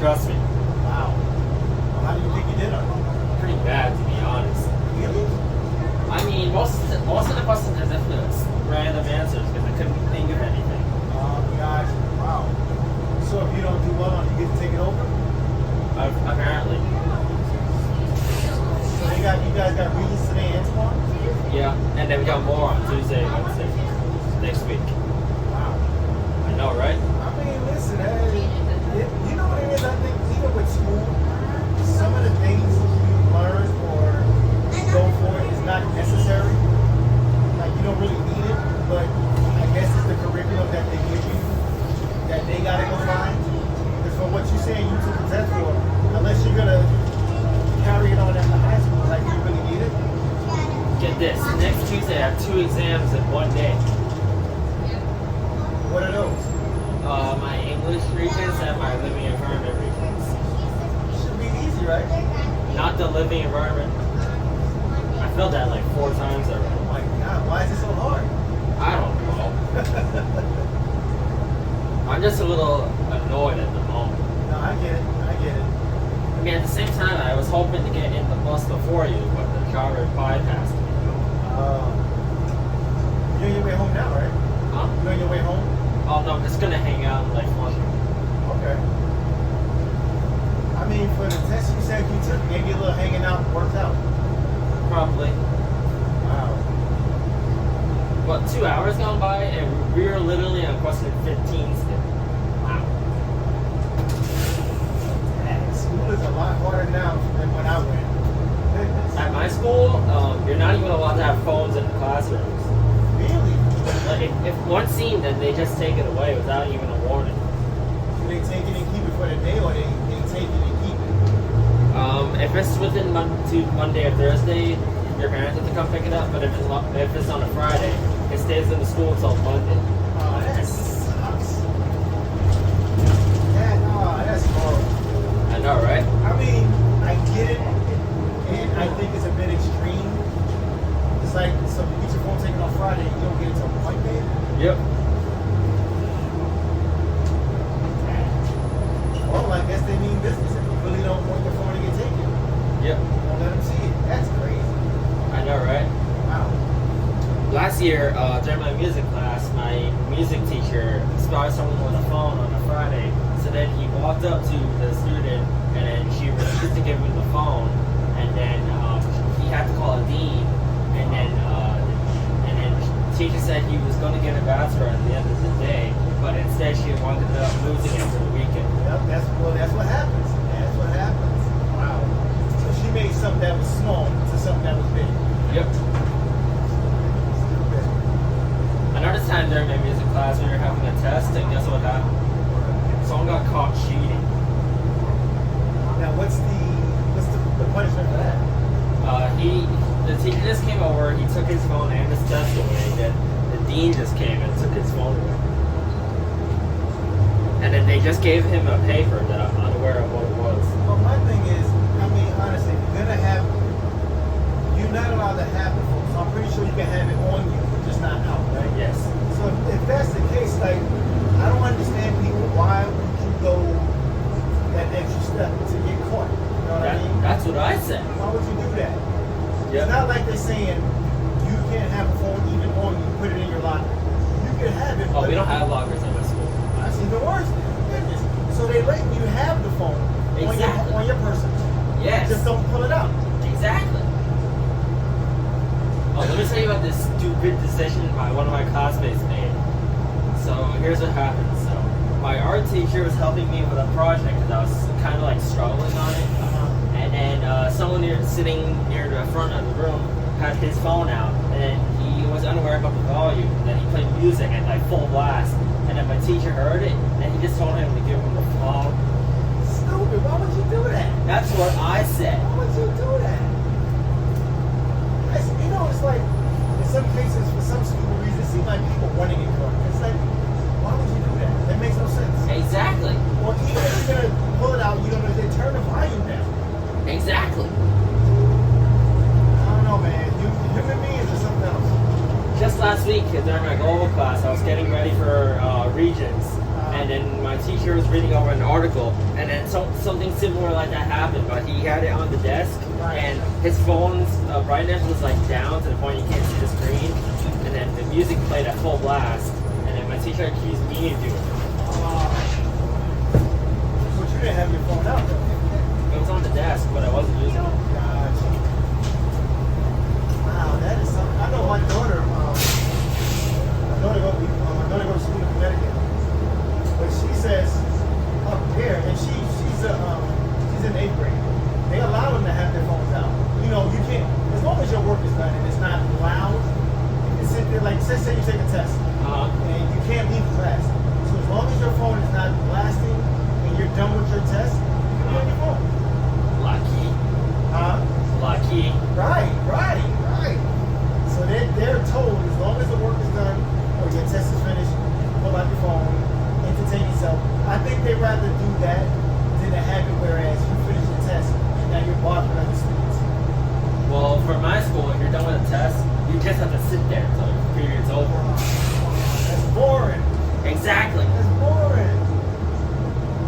Trust me. Wow. Well, how do you think you did on it? Pretty bad, to be honest. Really? I mean, most of the questions are just random answers because I couldn't think of anything. Oh, gosh. Wow. So if you don't do well on it, you get to take it over? Apparently. So you guys got readings today and tomorrow? Yeah, and then we got more on Tuesday and Wednesday next week. Wow. I know, right? I mean, listen, you know what it is? I think even with school, some of the things you learn or go for is not necessary. Like, you don't really need it, but I guess it's the curriculum that they give you that they gotta go find. Because for what you're saying you took a test for, unless you're gonna carry it on at the high school, like you really need it. Get this, next Tuesday I have 2 exams in one day. What are those? My English regions and my living environment regions. Should be easy, right? Not the living environment. I failed that like 4 times already. Oh my God, why is it so hard? I don't know. I'm just a little annoyed at the moment. No, I get it. I mean, at the same time, I was hoping to get in the bus before you, but the driver bypassed me. You're on your way home now, right? Huh? You're on your way home? Oh no, I'm just gonna hang out and like fun. Okay. I mean, for the test you said you took, maybe a little hanging out worked out. Probably. Wow. But 2 hours gone by and we were literally on question 15 still. Wow. Man, school is a lot harder now than when I went. Goodness. At my school, you're not even allowed to have phones in the classrooms. Really? Like if one seen, then they just take it away without even a warning. Do they take it and keep it for the day, or they take it and keep it? If it's within Monday or Thursday, your parents have to come pick it up. But if it's on a Friday, it stays in the school until Monday. Oh, that sucks. That's horrible. I know, right? I mean, I get it, and I think it's a bit extreme. It's like, so you get your phone taken on Friday, you don't get it till Monday? Yep. Well, I guess they mean business if you really don't want your phone to get taken. Yep. Don't let them see it. That's crazy. I know, right? Wow. Last year, during my music class, my music teacher spotted someone with a phone on a Friday. So then he walked up to the student, and then she refused to give him the phone. And then he had to call a dean. And then the teacher said he was going to get it back to her at the end of the day, but instead she wanted up losing it for the weekend. Yep, that's what happens. That's what happens. Wow. So she made something that was small to something that was big. Yep. Another time during my music class, we were having a test, and guess what happened? Someone got caught cheating. Now, what's the punishment for that? The teacher just came over, he took his phone and his test away, then the dean just came and took his phone away. And then they just gave him a paper that I'm unaware of what it was. Well, my thing is, I mean, honestly, you're not allowed to have the phone, so I'm pretty sure you can have it on you, but just not out, right? Yes. So if that's the case, like, I don't understand people, why would you go that extra step to get caught? You know what I mean? That's what I said. Why would you do that? Yep. It's not like they're saying you can't have a phone even on you, put it in your locker. You can have it. Oh, we don't have lockers in my school. That's even worse. Goodness. So they letting you have the phone Exactly. on your person. Yes. Just don't pull it out. Exactly. Oh, let me tell you about this stupid decision one of my classmates made. So here's what happened. So my art teacher was helping me with a project because I was kind of like struggling on it. And then someone sitting near the front of the room had his phone out, and then he was unaware about the volume. And then he played music at like full blast, and then my teacher heard it, and he just told him to give him the phone. Stupid. Why would you do that? That's what I said. Why would you do that? You know, it's like in some cases, for some stupid reason, it seems like people running in cars. It's like, why would you do that? That makes no sense. Exactly. Or even if you're gonna pull it out, you don't know, they turn the volume down. Exactly. I don't know, man. Human beings or something else. Just last week during my global class, I was getting ready for regions, and then my teacher was reading over an article, and then something similar like that happened, but he had it on the desk, and his phone's brightness was like down to the point you can't see the screen, and then the music played at full blast, and then my teacher accused me of doing it. But you didn't have your phone out though. It was on the desk, but I wasn't using it. Gotcha. Wow, that is something. I know my daughter goes to school in Connecticut, but she says up here, and she's in 8th grade. They allow them to have their phones out. You know, you can't, as long as your work is done and it's not loud. You can sit there, like say you take a test, and you can't leave class. So as long as your phone is not blasting and you're done with your test, you can be on your phone. Lucky. Lucky. Right. So they're told as long as the work is done or your test is finished, pull out your phone, entertain yourself. I think they'd rather do that than to have it whereas you finish your test and now you're bothering other students. Well, for my school, if you're done with a test, you just have to sit there until the period's over. That's boring. Exactly. That's boring.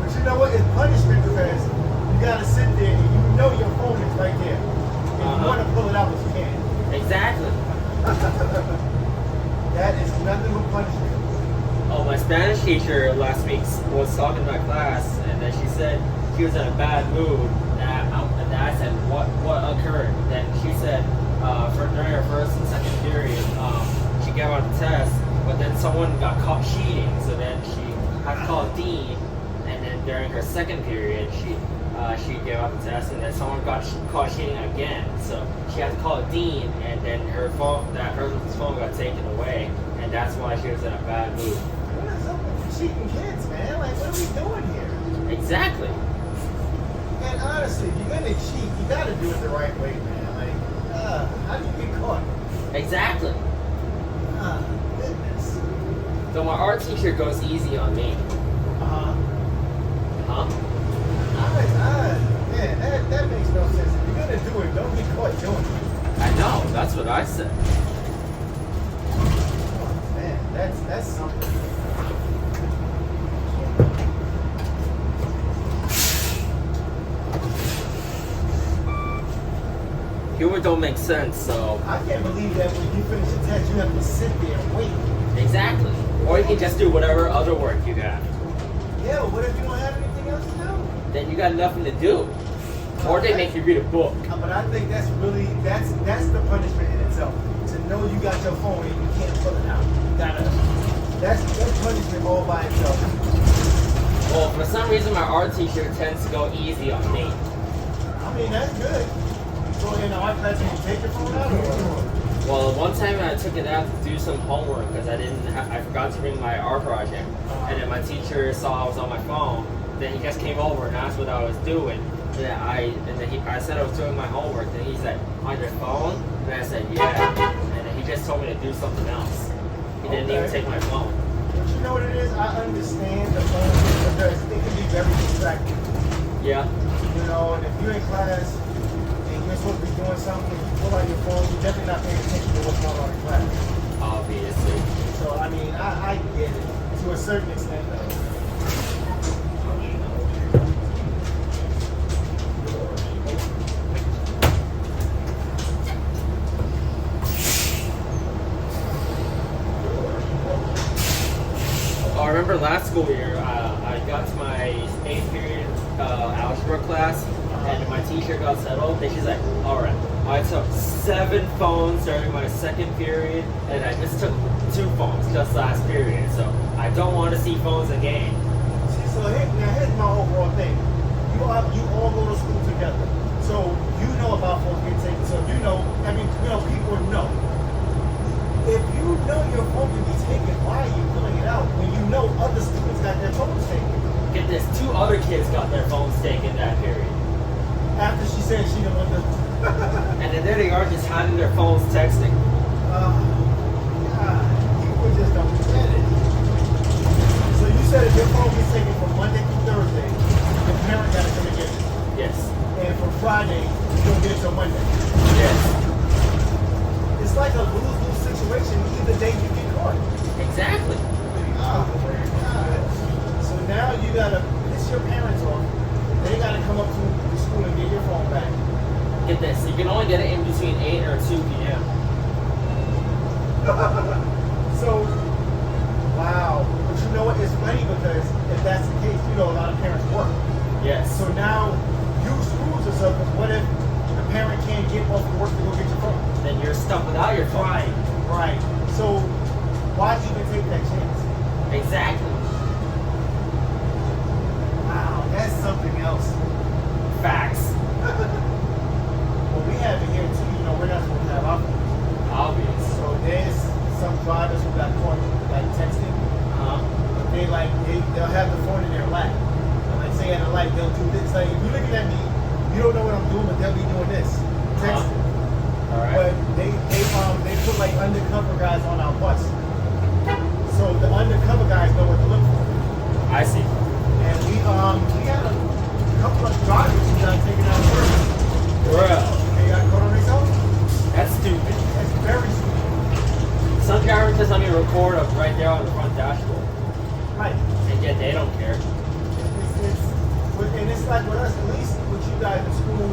But you know what? It's punishment because you gotta sit there and you know your phone is right there. And you want to pull it out, but you can't. Exactly. That is nothing but punishment. Oh, my Spanish teacher last week was talking to my class, and then she said she was in a bad mood. And I said, what occurred? Then she said, during her first and second period, she gave out the test, but then someone got caught cheating, so then she had to call a dean. And then during her second period, she gave out the test, and then someone got caught cheating again. So she had to call a dean, and then her phone got taken away, and that's why she was in a bad mood. What is up with cheating kids, man? Like, what are we doing here? Exactly. And honestly, if you're gonna cheat, you gotta do it the right way, man. Like, how do you get caught? Exactly. Goodness. So my art teacher goes easy on me. Man, that makes no sense. If you're gonna do it, don't get caught doing it. I know, that's what I said. Oh, man, that's something. Humor don't make sense, so. I can't believe that when you finish the test, you have to sit there and wait. Exactly. Or you can just do whatever other work you got. Yeah, what if you don't have anything else to do? Then you got nothing to do. Or they make you read a book. But I think that's the punishment in itself. To know you got your phone and you can't pull it out. That's punishment all by itself. Well, for some reason, my art teacher tends to go easy on me. I mean, that's good. So in art class, you take your phone out or? Well, one time I took it out to do some homework because I forgot to bring my art project. And then my teacher saw I was on my phone. Then he just came over and asked what I was doing. I said I was doing my homework. Then he said, on your phone? And I said, yeah. And then he just told me to do something else. He didn't even take my phone. But you know what it is? I understand the phone because it can be very distracting. Yeah. You know, and if you're in class and you're supposed to be doing something, you pull out your phone, you're definitely not paying attention to what's going on in class. Obviously. So, I mean, I get it to a certain extent, though. I remember last school year, I got to my 8th period algebra class, and my teacher got settled, and she's like, alright, I took 7 phones during my 2nd period, and I just took 2 phones just last period, so I don't want to see phones again. See, so here's my overall thing. You all go to school together, so you know about phones getting taken, so people know. If you know your phone can be taken, why are you pulling it out when you know other students got their phones taken? Get this, 2 other kids got their phones taken that period. After she said she didn't want to. And then there they are just hiding their phones texting. God, people just don't get it. So you said if your phone gets taken from Monday through Thursday, the parent got to come and get it. Yes. And from Friday, you don't get it till Monday. Yes. It's like a lose-lose situation either day you get caught. Exactly. Oh my God. So you gotta piss your parents off. They gotta come up to the school and get your phone back. Get this, you can only get it in between 8 or 2 p.m. So, wow. But you know what? It's funny because if that's the case, you know a lot of parents work. Yes. So now you screws yourself because what if the parent can't get off of work to go get your phone? Then you're stuck without your phone. Right. So why even take that chance? Exactly. Wow, that's something else. Facts. Well, we have it here too. You know, we're not supposed to have our phones. Obvious. So there's some drivers who got caught like texting. But they'll have the phone in their lap. And like say at a light, they'll do this. Like if you're looking at me, you don't know what I'm doing, but they'll be doing this. Texting. All right. But they put like undercover guys on our bus. So the undercover guys know what to look for. I see. And we had a couple of drivers who got taken out of service. Bruh. They got caught on themselves. That's stupid. That's very stupid. Some drivers just let me record up right there on the front dashboard. Right. And yet they don't care. And it's like with us, at least with you guys in school, a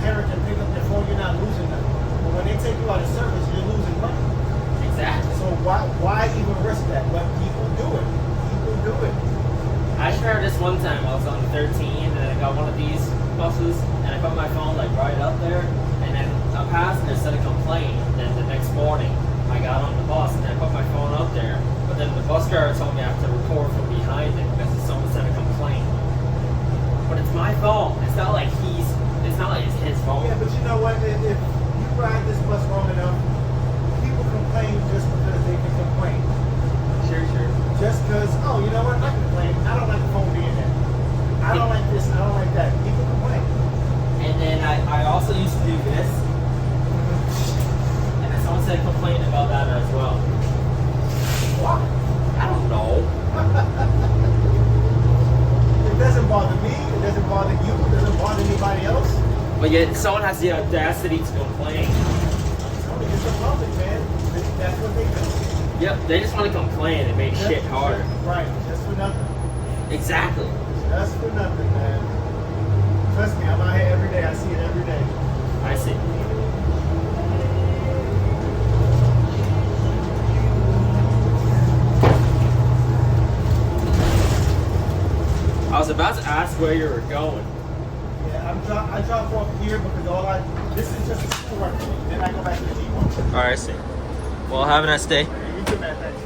parent can pick up their phone, you're not losing nothing. But when they take you out of service, you're losing money. Exactly. So why even risk that? But people do it. People do it. I just remember this one time I was on 13 and then I got one of these buses and I put my phone like right up there and then a passenger said a complaint. Then the next morning I got on the bus and I put my phone up there. But then the bus driver told me I have to record from behind it because someone said a complaint. But it's my phone. It's not like it's his phone. Yeah, but you know what? If you ride this bus long enough, people complain just because they can complain. Sure. Just because, oh, you know what? I complain. I don't like the phone being there. I don't like this. I don't like that. People complain. And then I also used to do this. And then someone said a complaint about that as well. Why? I don't know. It doesn't bother me. It doesn't bother you. It doesn't bother anybody else. But yet someone has the audacity to complain. It's the public, man. That's what they do. Yep, they just want to complain and make shit harder. Right, just for nothing. Exactly. Just for nothing, man. Trust me, I'm out here every day. I see it every day. I see. I was about to ask where you were going. Yeah, I drop off here because this is just a school run for me. Then I go back to the G1. All right, I see. Well, have a nice day. You too, man. Thanks.